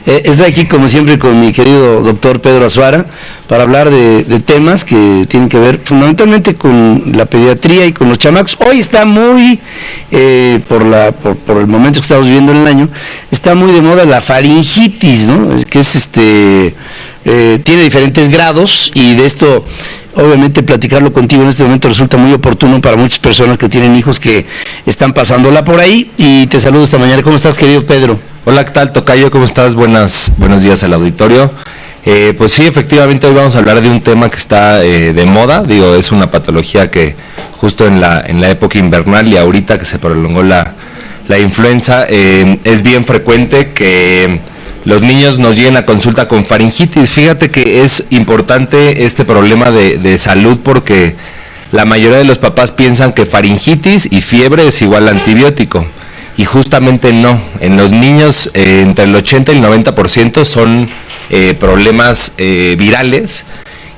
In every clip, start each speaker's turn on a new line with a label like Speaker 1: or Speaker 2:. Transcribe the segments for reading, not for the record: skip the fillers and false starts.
Speaker 1: Estoy aquí como siempre con mi querido doctor Pedro Azuara para hablar de temas que tienen que ver fundamentalmente con la pediatría y con los chamacos. Hoy está muy, por el momento que estamos viviendo en el año, está muy de moda la faringitis, ¿no? Que es tiene diferentes grados, y de esto obviamente platicarlo contigo en este momento resulta muy oportuno para muchas personas que tienen hijos que están pasándola por ahí. Y te saludo esta mañana. ¿Cómo estás, querido Pedro?
Speaker 2: Hola, ¿qué tal, tocayo? ¿Cómo estás? Buenos días al auditorio. Pues sí, efectivamente hoy vamos a hablar de un tema que está de moda. Digo, es una patología que justo en la época invernal y ahorita que se prolongó la influenza, es bien frecuente que los niños nos lleguen a consulta con faringitis. Fíjate que es importante este problema de salud, porque la mayoría de los papás piensan que faringitis y fiebre es igual a antibiótico. Y justamente no. En los niños entre el 80 y el 90% son problemas virales,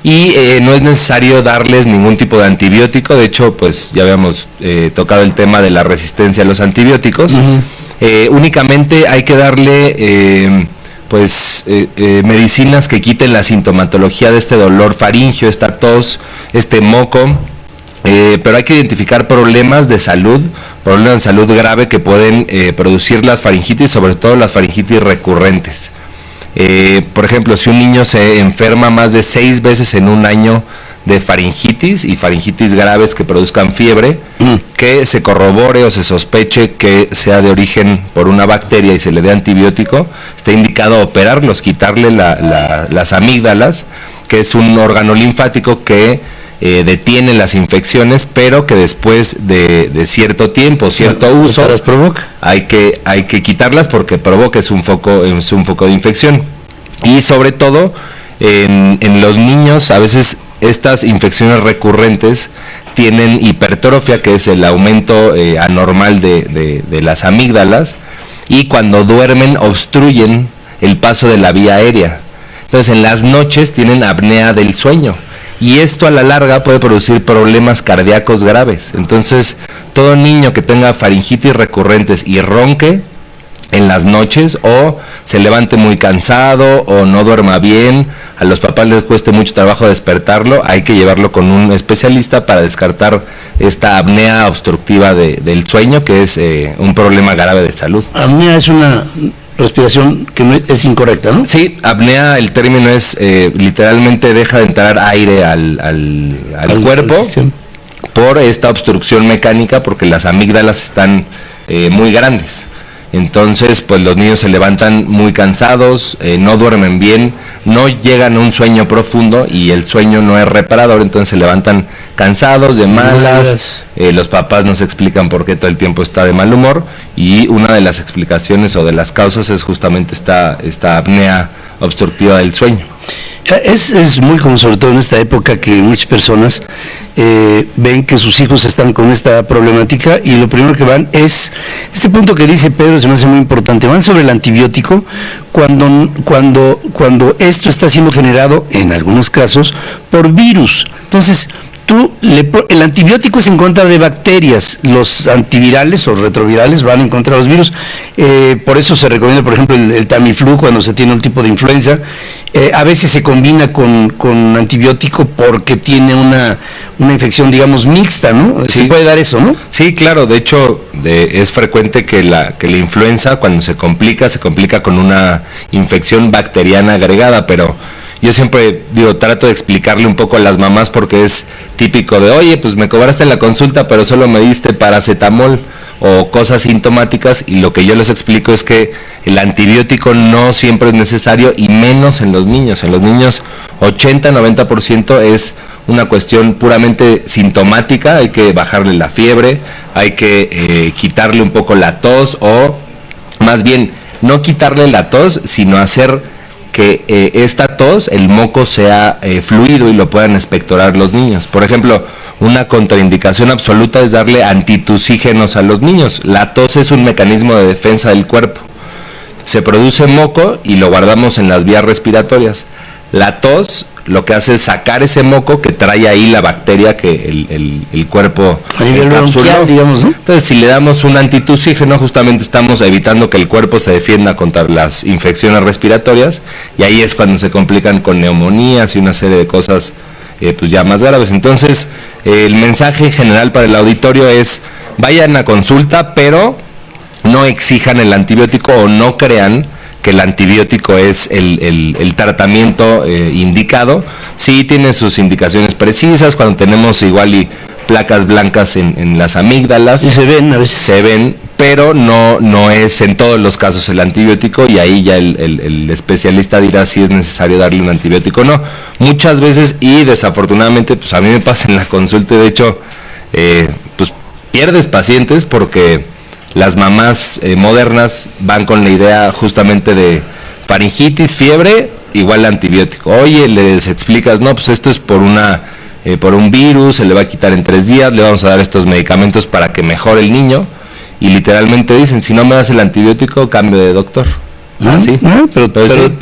Speaker 2: y no es necesario darles ningún tipo de antibiótico. De hecho, pues ya habíamos tocado el tema de la resistencia a los antibióticos. Únicamente hay que darle medicinas que quiten la sintomatología de este dolor faríngeo, esta tos, este moco. Pero hay que identificar problemas de salud grave que pueden producir las faringitis, sobre todo las faringitis recurrentes. Por ejemplo, si un niño se enferma más de 6 veces en un año de faringitis, y faringitis graves que produzcan fiebre, que se corrobore o se sospeche que sea de origen por una bacteria y se le dé antibiótico, está indicado operarlos, quitarle las amígdalas, que es un órgano linfático que detiene las infecciones, pero que después de cierto tiempo, cierto uso,
Speaker 1: las provoca.
Speaker 2: Hay que quitarlas, porque provoca, es un foco de infección. Y sobre todo en los niños, a veces estas infecciones recurrentes tienen hipertrofia, que es el aumento anormal de las amígdalas, y cuando duermen obstruyen el paso de la vía aérea. Entonces en las noches tienen apnea del sueño, y esto a la larga puede producir problemas cardíacos graves. Entonces, todo niño que tenga faringitis recurrentes y ronque en las noches, o se levante muy cansado, o no duerma bien, a los papás les cueste mucho trabajo despertarlo, hay que llevarlo con un especialista para descartar esta apnea obstructiva del sueño, que es un problema grave de salud.
Speaker 1: Apnea es una respiración que no es incorrecta, ¿no?
Speaker 2: Sí, apnea, el término es literalmente deja de entrar aire al cuerpo por esta obstrucción mecánica, porque las amígdalas están muy grandes. Entonces, pues los niños se levantan muy cansados, no duermen bien, no llegan a un sueño profundo, y el sueño no es reparador, entonces se levantan cansados, de malas. Los papás nos explican por qué todo el tiempo está de mal humor, y una de las explicaciones o de las causas es justamente esta apnea obstructiva del sueño.
Speaker 1: Es muy común, sobre todo en esta época, que muchas personas ven que sus hijos están con esta problemática, y lo primero que van es, este punto que dice Pedro se me hace muy importante, van sobre el antibiótico cuando esto está siendo generado, en algunos casos, por virus. Entonces, el antibiótico es en contra de bacterias, los antivirales o retrovirales van en contra de los virus. Por eso se recomienda, por ejemplo, el Tamiflu cuando se tiene un tipo de influenza. A veces se combina con antibiótico porque tiene una infección, digamos, mixta, ¿no? Sí. Se puede dar eso, ¿no?
Speaker 2: Sí, claro. De hecho, es frecuente que la influenza, cuando se complica con una infección bacteriana agregada, pero yo siempre trato de explicarle un poco a las mamás, porque es típico de, oye, pues me cobraste en la consulta, pero solo me diste paracetamol o cosas sintomáticas, y lo que yo les explico es que el antibiótico no siempre es necesario, y menos en los niños. En los niños 80-90% es una cuestión puramente sintomática, hay que bajarle la fiebre, hay que quitarle un poco la tos, o más bien no quitarle la tos, sino hacer que esta tos, el moco sea fluido y lo puedan expectorar los niños. Por ejemplo, una contraindicación absoluta es darle antitusígenos a los niños. La tos es un mecanismo de defensa del cuerpo. Se produce moco y lo guardamos en las vías respiratorias. La tos lo que hace es sacar ese moco que trae ahí la bacteria que el cuerpo
Speaker 1: a nivel bronquial, digamos, ¿no?
Speaker 2: Entonces, si le damos un antitusígeno, justamente estamos evitando que el cuerpo se defienda contra las infecciones respiratorias, y ahí es cuando se complican con neumonías y una serie de cosas pues ya más graves. Entonces, el mensaje general para el auditorio es: vayan a consulta, pero no exijan el antibiótico o no crean que el antibiótico es el tratamiento indicado. Sí tiene sus indicaciones precisas, cuando tenemos igual y placas blancas en las amígdalas.
Speaker 1: Y se ven a veces.
Speaker 2: Se ven, pero no es en todos los casos el antibiótico, y ahí ya el especialista dirá si es necesario darle un antibiótico o no. Muchas veces, y desafortunadamente, pues a mí me pasa en la consulta, de hecho, pues pierdes pacientes porque las mamás modernas van con la idea justamente de faringitis, fiebre, igual antibiótico. Oye, les explicas, no, pues esto es por un virus, se le va a quitar en 3 días, le vamos a dar estos medicamentos para que mejore el niño, y literalmente dicen: si no me das el antibiótico, cambio de doctor.
Speaker 1: ¿Sí? Pero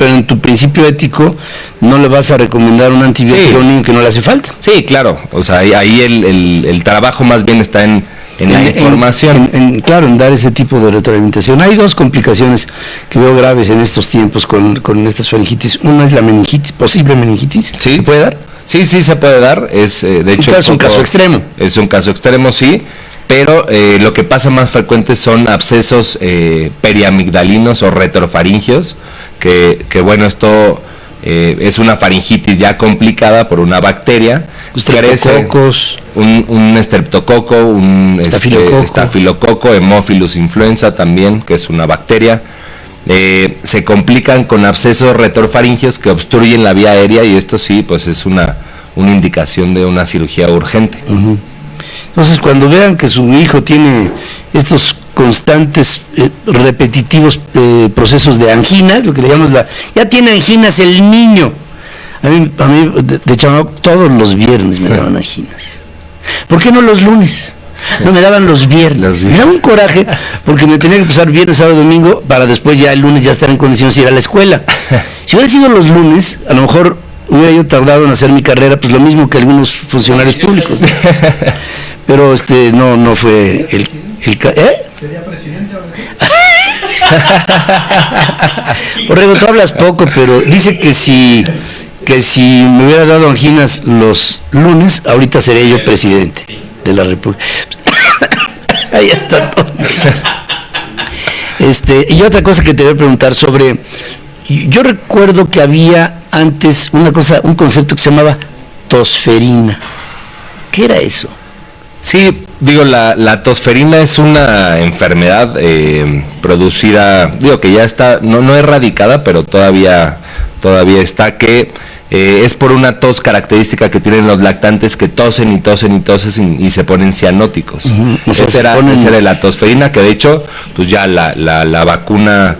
Speaker 1: en tu principio ético no le vas a recomendar un antibiótico a un niño que no le hace falta.
Speaker 2: Sí, claro, o sea, ahí el trabajo más bien está en la información.
Speaker 1: Claro, en dar ese tipo de retroalimentación. Hay 2 complicaciones que veo graves en estos tiempos con estas faringitis. Una es la meningitis, posible meningitis.
Speaker 2: ¿Sí?
Speaker 1: ¿Se puede dar?
Speaker 2: Sí, se puede dar. De hecho,
Speaker 1: es un caso extremo.
Speaker 2: Es un caso extremo, sí, pero lo que pasa más frecuente son abscesos periamigdalinos o retrofaringios, que bueno, esto es una faringitis ya complicada por una bacteria.
Speaker 1: Estreptococos.
Speaker 2: Un estreptococo, un estafilococo, Haemophilus influenza también, que es una bacteria. Se complican con abscesos retrofaringios que obstruyen la vía aérea, y esto sí, pues es una indicación de una cirugía urgente.
Speaker 1: Uh-huh. Entonces, cuando vean que su hijo tiene estos constantes, repetitivos procesos de anginas, lo que le llamamos ya tiene anginas el niño. A mí de chamaco, todos los viernes me daban anginas. ¿Por qué no los lunes? No, me daban los viernes. Me daba un coraje porque me tenía que pasar viernes, sábado, domingo para después ya el lunes ya estar en condiciones de ir a la escuela. Si hubiera sido los lunes, a lo mejor hubiera yo tardado en hacer mi carrera, pues lo mismo que algunos funcionarios públicos, ¿no? Pero no fue el
Speaker 3: ¿Sería presidente ahora?
Speaker 1: Borrego, tú hablas poco, pero dice que si me hubiera dado anginas los lunes, ahorita sería yo presidente de la República. Ahí está todo. Y otra cosa que te voy a preguntar sobre, yo recuerdo que había antes un concepto que se llamaba tosferina. ¿Qué era eso?
Speaker 2: Sí, digo, la tosferina es una enfermedad producida, digo que ya está, no erradicada, pero todavía está, que es por una tos característica que tienen los lactantes, que tosen y se ponen cianóticos. Uh-huh. Esa era la tosferina, que de hecho, pues ya la vacuna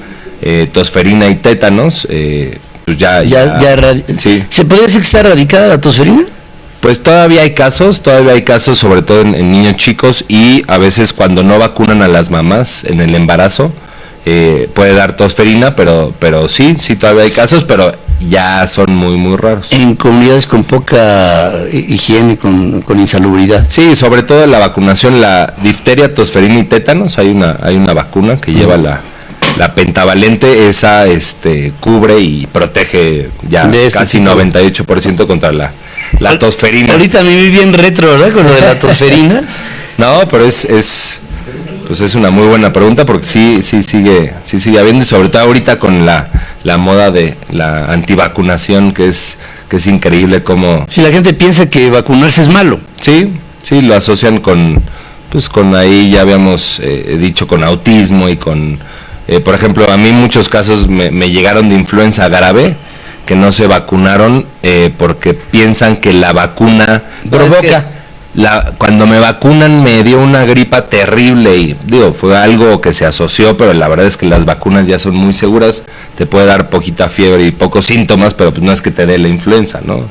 Speaker 2: tosferina y tétanos, pues ya
Speaker 1: sí. ¿Se podría decir que está erradicada la tosferina?
Speaker 2: Pues todavía hay casos, sobre todo en niños chicos, y a veces cuando no vacunan a las mamás en el embarazo, puede dar tosferina, pero sí todavía hay casos, pero ya son muy, muy raros.
Speaker 1: En comunidades con poca higiene, con insalubridad.
Speaker 2: Sí, sobre todo en la vacunación, la difteria, tosferina y tétanos, hay una vacuna que lleva la pentavalente, esa cubre y protege ya casi 98% contra la tosferina.
Speaker 1: Ahorita me vi bien retro, ¿verdad? Con lo de la tosferina.
Speaker 2: No, pero es una muy buena pregunta, porque sí sigue habiendo, y sobre todo ahorita con la moda de la antivacunación, que es increíble cómo...
Speaker 1: Si la gente piensa que vacunarse es malo.
Speaker 2: Sí, lo asocian con ahí ya habíamos dicho, con autismo y con... por ejemplo, a mí muchos casos me llegaron de influenza grave, que no se vacunaron porque piensan que la vacuna provoca. Cuando me vacunan me dio una gripa terrible, y digo, fue algo que se asoció, pero la verdad es que las vacunas ya son muy seguras. Te puede dar poquita fiebre y pocos síntomas, pero pues no es que te dé la influenza, ¿no?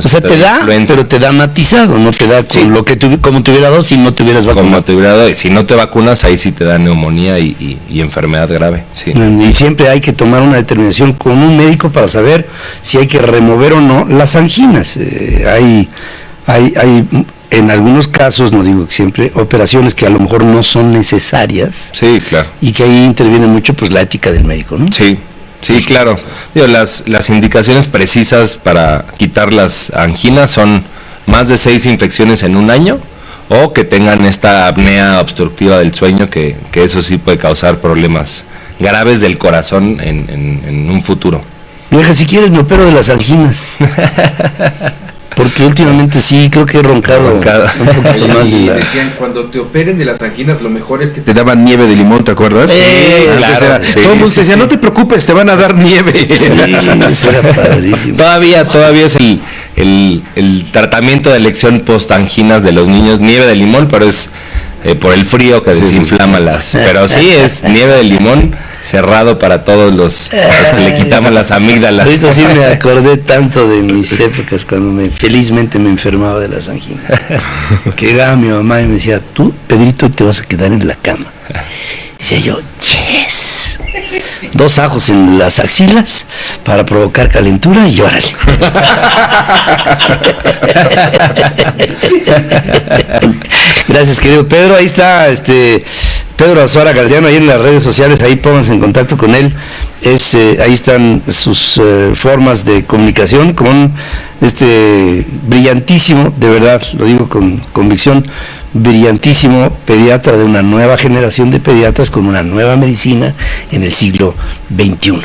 Speaker 1: O sea, te da,
Speaker 2: influenza.
Speaker 1: pero te da matizado, no te da con
Speaker 2: Sí.
Speaker 1: lo que como te hubiera dado si no te hubieras vacunado.
Speaker 2: Como te hubiera dado, y si no te vacunas, ahí sí te da neumonía y enfermedad grave. Sí.
Speaker 1: Y siempre hay que tomar una determinación con un médico para saber si hay que remover o no las anginas. Hay en algunos casos, no digo que siempre, operaciones que a lo mejor no son necesarias
Speaker 2: Sí, claro.
Speaker 1: y que ahí interviene mucho pues la ética del médico, ¿no?
Speaker 2: Sí, sí, claro. Digo, las indicaciones precisas para quitar las anginas son más de 6 infecciones en un año, o que tengan esta apnea obstructiva del sueño, que eso sí puede causar problemas graves del corazón en un futuro.
Speaker 1: Vieja, si quieres me opero de las anginas. Porque últimamente sí, creo que he roncado un poquito más de
Speaker 4: Y
Speaker 1: la...
Speaker 4: decían, cuando te operen de las anginas, lo mejor es que
Speaker 3: Te daban nieve de limón, ¿te acuerdas?
Speaker 1: Claro,
Speaker 3: Antes
Speaker 2: sí,
Speaker 3: todo el mundo
Speaker 2: sí,
Speaker 3: te decía,
Speaker 2: sí.
Speaker 3: no te preocupes, te van a dar nieve.
Speaker 1: Sí, eso era padrísimo.
Speaker 2: Todavía es el tratamiento de elección post-anginas de los niños, nieve de limón, pero es por el frío que desinflama las... Pero sí, es nieve de limón cerrado para todos los que le quitamos las amígdalas.
Speaker 1: Ahorita sí me acordé tanto de mis épocas cuando felizmente me enfermaba de las anginas. Que llegaba mi mamá y me decía, tú, Pedrito, te vas a quedar en la cama. Decía yo, yes. 2 ajos en las axilas para provocar calentura y órale. Gracias, querido Pedro. Ahí está Pedro Azuara Galdeano, ahí en las redes sociales, ahí pónganse en contacto con él. Ahí están sus formas de comunicación con brillantísimo, de verdad, lo digo con convicción, brillantísimo pediatra de una nueva generación de pediatras con una nueva medicina en el siglo XXI.